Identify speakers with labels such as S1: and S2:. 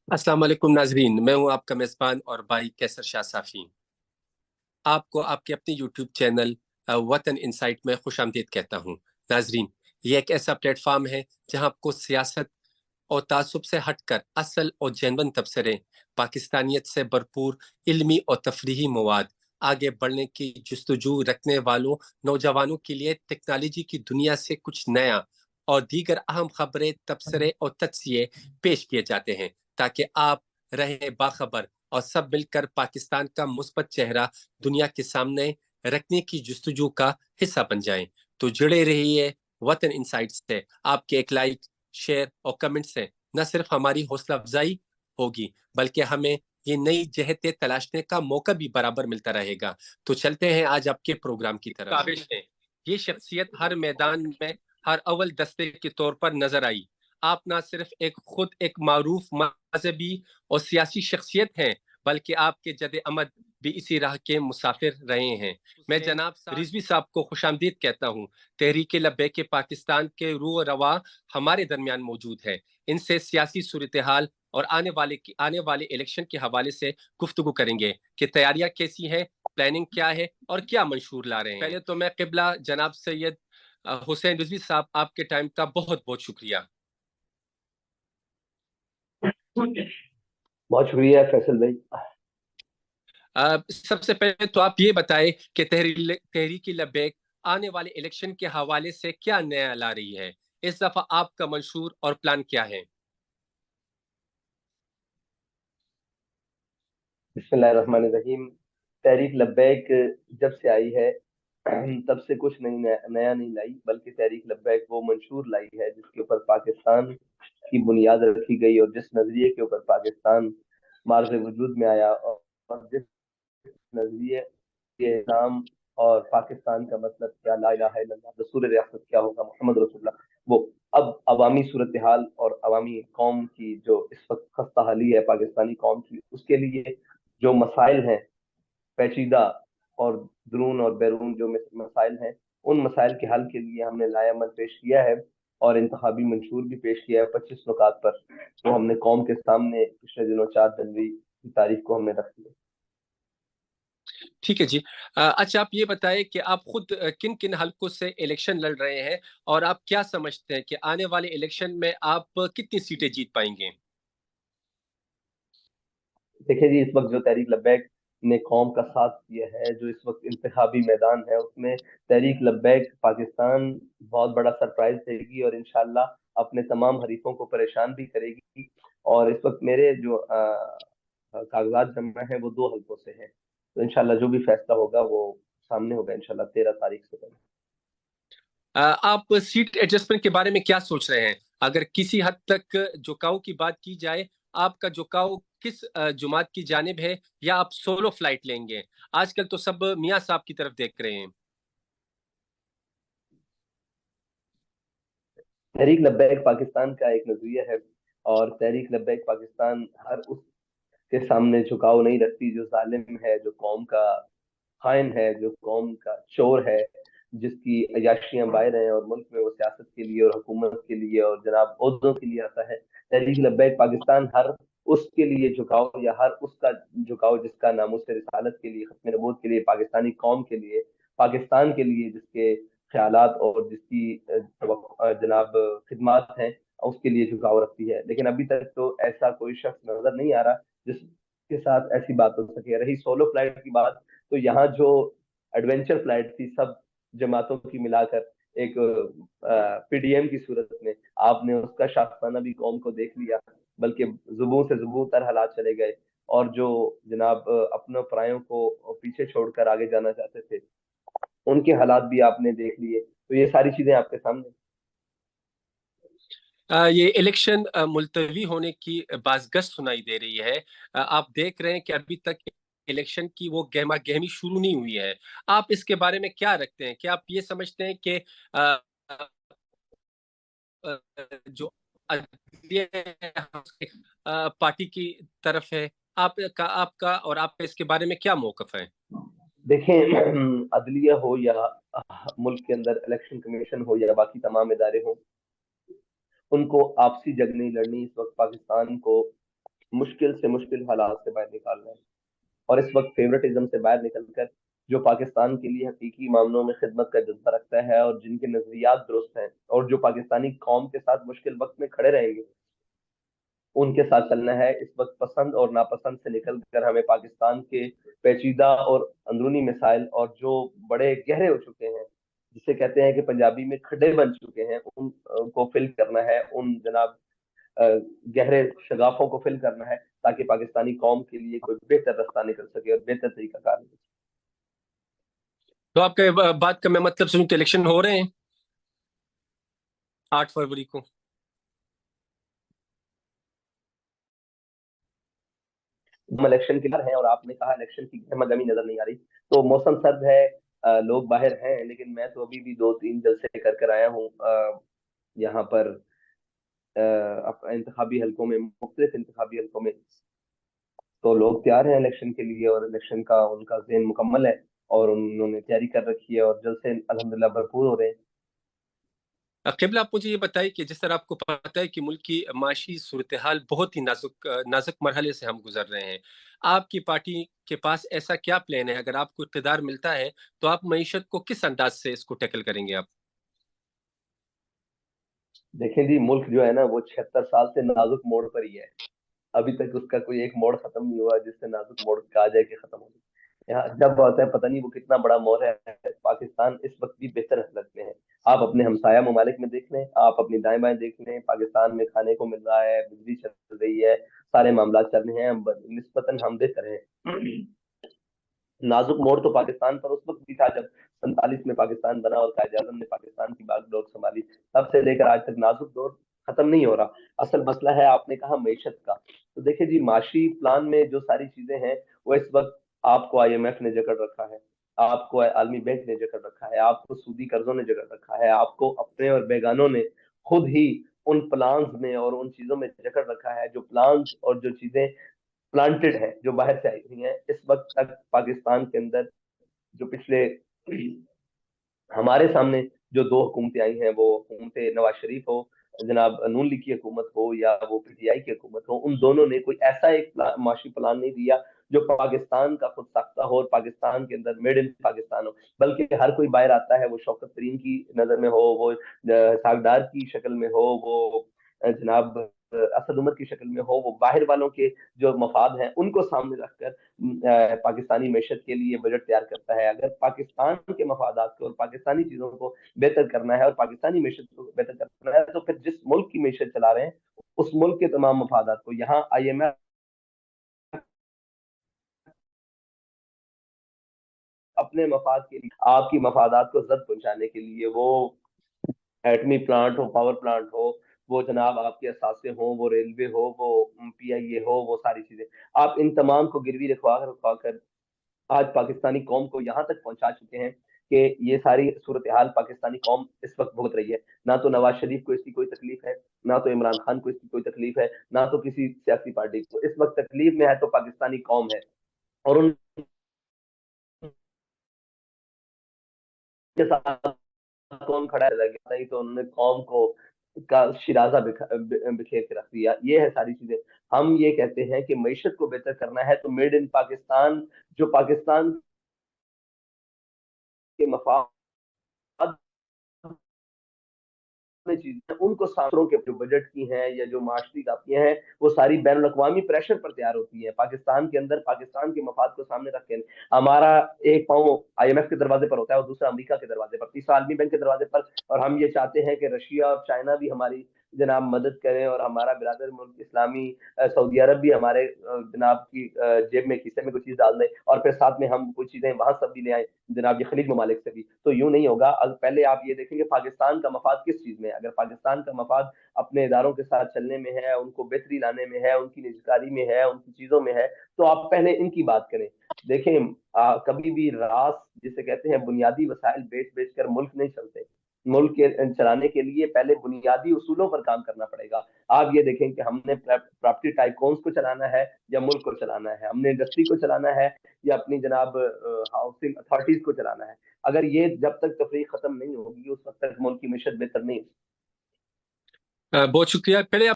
S1: अस्सलाम वालेकुम नाजरीन, मैं हूं आपका मेज़बान और भाई कैसर शाह साफ़ी। आपको आपके अपने यूट्यूब चैनल वतन इनसाइट में खुशामदीद कहता हूं। नाजरीन, ये एक ऐसा प्लेटफॉर्म है जहां आपको सियासत और तासुब से हटकर असल और जेनवन तबसरे, पाकिस्तानियत से भरपूर इल्मी और तफरीही मवाद, आगे बढ़ने की जुस्तजू रखने वालों नौजवानों के लिए टेक्नोलॉजी की दुनिया से कुछ नया और दीगर अहम खबरें, तबसरे और तजसिए पेश किए जाते हैं, ताकि आप रहे बाखबर और सब मिलकर पाकिस्तान का मुस्बत चेहरा दुनिया के सामने रखने की जुस्तजू का हिस्सा बन जाएं। तो जुड़े रहिए वतन इनसाइट से। आपके एक लाइक, शेयर और कमेंट से न सिर्फ हमारी हौसला अफजाई होगी, बल्कि हमें ये नई जहतें तलाशने का मौका भी बराबर मिलता रहेगा। तो चलते हैं आज आपके प्रोग्राम की तरफ। काबिश है, ये शख्सियत हर मैदान में हर अव्वल दस्ते के तौर पर नजर आई। आप ना सिर्फ खुद एक मारूफ मजहबी और सियासी शख्सियत हैं, बल्कि आपके जद अमद भी इसी राह के मुसाफिर रहे हैं। मैं जनाब रिजवी साहब को खुशामदीद कहता हूँ। तहरीक लब्बैक पाकिस्तान के रूह रवा हमारे दरमियान मौजूद है। इनसे सियासी सूरत हाल और आने वाले इलेक्शन के हवाले से गुफ्तगू करेंगे कि तैयारियां कैसी हैं, प्लानिंग क्या है और क्या मंशूर ला रहे हैं। पहले तो मैं किबला जनाब सैयद हुसैन रिजवी साहब, आपके टाइम का बहुत बहुत शुक्रिया।
S2: बहुत शुक्रिया फैसल भाई।
S1: सबसे पहले तो आप ये बताएं कि तहरीकी लब्बैक आने वाले इलेक्शन के हवाले से क्या नया ला रही है। इस दफा आपका मंशूर और प्लान क्या है?
S2: बिस्मिल्लाहिर्रहमानिर्रहीम। तहरीक लब्बैक जब से आई है तब से कुछ नया नहीं लाई, बल्कि तहरीक लब्बैक वो मंशूर लाई है जिसके ऊपर पाकिस्तान की बुनियाद रखी गई और जिस नजरिए के ऊपर पाकिस्तान मार्ग वजूद में आया, और जिस नजरिए के नाम और पाकिस्तान का मतलब क्या, ला इलाहा इल्लल्लाह, दस्तूर रियासत क्या होगा, मोहम्मद रसूलुल्लाह, वो अब अवामी सूरत हाल और अवामी कौम की जो इस वक्त खस्ता हाली है पाकिस्तानी कौम की, उसके लिए जो मसाइल हैं पेचीदा और दरून और बैरून जो मसाइल हैं, उन मसाइल के हल के लिए हमने लायामल पेश किया है और इंतखाबी मंशूर भी पेश किया है 25 नुकात पर। वो हमने कौम के सामने पिछले दिनों 4 जनवरी की तारीख को हमने रख दिया।
S1: ठीक है जी। अच्छा, आप ये बताएं कि आप खुद किन किन हलकों से इलेक्शन लड़ रहे हैं और आप क्या समझते हैं कि आने वाले इलेक्शन में आप कितनी सीटें जीत पाएंगे?
S2: देखिए जी, इस वक्त जो तहरीक लब्बैक ने कौम का साथ दिया है, जो इस वक्त इंतखाबी मैदान है, उसमें तहरीक लब्बैक पाकिस्तान बहुत बड़ा सरप्राइज देगी और इंशाल्लाह अपने तमाम हरीफों को परेशान भी करेगी। और इस वक्त मेरे जो कागजात जमा है वो 2 हलकों से है, तो इंशाल्लाह जो भी फैसला होगा वो सामने होगा इंशाल्लाह 13 तारीख से पहले।
S1: आप सीट एडजस्टमेंट के बारे में क्या सोच रहे हैं? अगर किसी हद तक झुकाव की बात की जाए, आपका झुकाव किस जुमात की जानिब है, या आप सोलो फ्लाइट लेंगे? आजकल तो सब मियाँ साहब की तरफ देख रहे हैं।
S2: तहरीक लब्बैक पाकिस्तान का एक नजरिया है, और तहरीक लब्बैक पाकिस्तान हर उसके सामने झुकाव नहीं रखती जो जालिम है, जो कौम का खाइन है, जो कौम का चोर है, जिसकी अयाशियां बाहर हैं और मुल्क में वो सियासत के लिए और हुकूमत के लिए और जनाब ओहदों के लिए आता है। तहरीक लब्बैक पाकिस्तान हर उसके लिए झुकाव, या हर उसका झुकाव जिसका नामूस रिसालत के लिए, खत्म नबूवत के लिए, पाकिस्तानी कौम के लिए, पाकिस्तान के लिए जिसके ख्यालात और जिसकी जनाब खिदमात हैं, उसके लिए झुकाव रखती है। लेकिन अभी तक तो ऐसा कोई शख्स नजर नहीं आ रहा जिसके साथ ऐसी बात हो सके। रही सोलो फ्लाइट की बात, तो यहाँ जो एडवेंचर फ्लाइट थी सब जमातों की मिलाकर एक पीडीएम की सूरत में, आपने उसका शाखसाना भी कौम को देख लिया, बल्कि जुबों से जुबों तर हालात चले गए। और जो जनाब अपनों परायों को पीछे छोड़कर आगे जाना चाहते थे, उनके हालात भी आपने देख लिए। तो ये सारी चीजें आपके सामने।
S1: ये इलेक्शन मुलतवी होने की बाज़गश्त सुनाई दे रही है। आप देख रहे हैं कि अभी तक इलेक्शन की वो गहमा गहमी शुरू नहीं हुई है। आप इसके बारे में क्या रखते हैं? क्या आप ये समझते हैं कि अ, अ, जो अदलिया है, पार्टी की तरफ है? आपका और आपका इसके बारे में क्या मौकफ है?
S2: देखें, अदलिया हो या मुल्क के अंदर इलेक्शन कमीशन हो या बाकी तमाम इदारे हों, उनको आपसी जंग नहीं लड़नी। इस वक्त पाकिस्तान को मुश्किल से मुश्किल हालात से बाहर निकाल रहे हैं, और इस वक्त फेवरेटिज्म से बाहर निकल कर जो पाकिस्तान के लिए हकीकी मामलों में खिदमत का जज्बा रखता है और जिनके नजरियात दुरुस्त हैं और जो पाकिस्तानी कौम के साथ मुश्किल वक्त में खड़े रहेंगे, उनके साथ चलना है। इस वक्त पसंद और नापसंद से निकल कर हमें पाकिस्तान के पेचीदा और अंदरूनी मसाइल और जो बड़े गहरे हो चुके हैं, जिसे कहते हैं कि पंजाबी में खड्डे बन चुके हैं, उन को फिल करना है, उन जनाब गहरे शगाफों को फिल करना है, ताकि पाकिस्तानी कौम के लिए कोई बेहतर रास्ता निकल सके और बेहतर तरीका कार निकल सके।
S1: तो आपके बात का मैं मतलब सुनूं तो इलेक्शन हो रहे हैं 8 फरवरी को।
S2: हम इलेक्शन के लिए हैं और आपने कहा इलेक्शन की गहमागहमी नजर नहीं आ रही, तो मौसम सर्द है, लोग बाहर हैं, लेकिन मैं तो अभी भी 2-3 जलसे कर कर आया हूँ यहाँ पर इंतखाबी हलकों में, मुख्तलिफ इंतखाबी हलकों में। तो लोग तैयार हैं इलेक्शन के लिए और इलेक्शन का उनका ज़हन मुकम्मल है और उन्होंने तैयारी कर रखी है और जलसे अल्हम्दुलिल्लाह भरपूर हो रहे हैं।
S1: क़िबला, आप मुझे ये बताइए कि जिस तरह आपको पता है कि मुल्क की माशी सूरत हाल बहुत ही नाजुक मरहले से हम गुजर रहे हैं, आपकी पार्टी के पास ऐसा क्या प्लान है? अगर आपको इक़्तिदार मिलता है तो आप मईशत को किस अंदाज से इसको टैकल करेंगे आप?
S2: देखें जी, मुल्क जो है ना वो 76 साल से नाजुक मोड़ पर ही है। अभी तक उसका कोई एक मोड़ खत्म नहीं हुआ जिससे नाजुक मोड़ कहा जाए कि खत्म हो गया। यहाँ जब होता है पता नहीं वो कितना बड़ा मोड़ है। पाकिस्तान इस वक्त भी बेहतर हालत में है। आप अपने हमसाया ममालिक में देख लें, आप अपनी दाएं बाएं देख लें, पाकिस्तान में खाने को मिल रहा है, बिजली चल रही है, सारे मामला चल रहे हैं, निस्बतन हम बेहतर हैं। नाजुक मोड़ तो पाकिस्तान पर उस वक्त भी था जब 47 में पाकिस्तान बना और कायद आजम ने पाकिस्तान की बागडोर संभाली, तब से लेकर आज तक नाजुक दौर खत्म नहीं हो रहा। असल मसला है, आपने कहा मईशत का, तो देखिए जी, माशी प्लान में जो सारी चीजें हैं वो इस वक्त आपको IMF ने जकड़ रखा है, आपको आलमी बैंक ने जकड़ रखा है, आपको सूदी कर्जों ने जकड़ रखा है, आपको अपने और बेगानों ने खुद ही उन प्लान्स में और उन चीजों में जकड़ रखा है, जो प्लान्स और जो चीजें प्लांटेड है, जो बाहर से आई हुई हैं। इस वक्त तक पाकिस्तान के अंदर जो पिछले हमारे सामने जो दो हुकूमतें आई हैं, वो हुकूमत नवाज शरीफ हो, जनाब नून लीग की हुकूमत हो, या वो PTI की हुकूमत हो, उन दोनों ने कोई ऐसा एक माशी प्लान नहीं दिया जो पाकिस्तान का खुद साख्ता हो और पाकिस्तान के अंदर मेड इन पाकिस्तान हो। बल्कि हर कोई बाहर आता है, वो शौकत तरीन की नजर में हो, वो सागदार की शक्ल में हो, वो जनाब असद उमर की शक्ल में हो, वो बाहर वालों के जो मफाद हैं उनको सामने रखकर पाकिस्तानी मैशत के लिए बजट तैयार करता है। अगर पाकिस्तान के मफादात को और पाकिस्तानी चीजों को बेहतर करना है और पाकिस्तानी मैशत को बेहतर करना है, तो फिर जिस मुल्क की मैशत चला रहे हैं उस मुल्क के तमाम मफादात को यहाँ IMF अपने मफाद के लिए, आपकी मफादात को जद पहुंचाने के लिए, वो एटमी प्लांट हो, पावर प्लांट हो, वो जनाब आपके असासे हो, वो रेलवे हो, वो PIA हो, वो सारी चीजें आप इन तमाम को गिरवी रखवा रखवा कर आज पाकिस्तानी कौम को यहाँ तक पहुंचा चुके हैं कि ये सारी सूरत हाल पाकिस्तानी कौम इस वक्त भुगत रही है। ना तो नवाज शरीफ को इसकी कोई तकलीफ है, ना तो इमरान खान को इसकी कोई तकलीफ है, ना तो किसी सियासी पार्टी को। इस वक्त तकलीफ में है तो पाकिस्तानी कौम है, और उनके साथ कौन खड़ा रहेगा, नहीं तो उन्होंने कौम को का शिराजा बिखेर के रख दिया। ये है सारी चीजें। हम ये कहते हैं कि मईशत को बेहतर करना है तो मेड इन पाकिस्तान, जो पाकिस्तान के मफाद में चीजें उनको सामरों के जो बजट की हैं या जो माशरी कापियां हैं, वो सारी बैन अवी प्रेशर पर तैयार होती है पाकिस्तान के अंदर, पाकिस्तान के मफाद को सामने रख के। हमारा एक पाँव IMF के दरवाजे पर होता है और दूसरा अमेरिका के दरवाजे पर, तीसरा आलमी बैंक के दरवाजे पर, और हम ये चाहते हैं कि रशिया और चाइना भी हमारी जनाब मदद करें और हमारा बिरादर मुल्क इस्लामी सऊदी अरब भी हमारे जनाब की जेब में खीसे में कोई चीज डाल दे, और फिर साथ में हम कुछ चीजें वहां सब भी ले आए जनाब ये खलीज ममालिक से भी। तो यूं नहीं होगा। पहले आप ये देखेंगे पाकिस्तान का मफाद किस चीज में है। अगर पाकिस्तान का मफाद अपने इदारों के साथ चलने में है, उनको बेहतरी लाने में है, उनकी निजकारी में है, उनकी चीजों में है, तो आप पहले इनकी बात करें। देखें, कभी भी रास जिसे कहते हैं बुनियादी वसाइल बेच बेच कर मुल्क नहीं चलते। मुल्क के चलाने के लिए पहले बुनियादी उसूलों पर काम करना पड़ेगा। आप ये देखें कि हमने प्रॉपर्टी टाइकोन्स को चलाना है या मुल्क को चलाना है, हमने इंडस्ट्री को चलाना है या अपनी जनाब हाउसिंग अथॉरिटीज को चलाना है। अगर ये जब तक तफरीक खत्म नहीं होगी उस वक्त तक मुल्क की मिशत बेहतर नहीं।
S1: बहुत शुक्रिया। पहले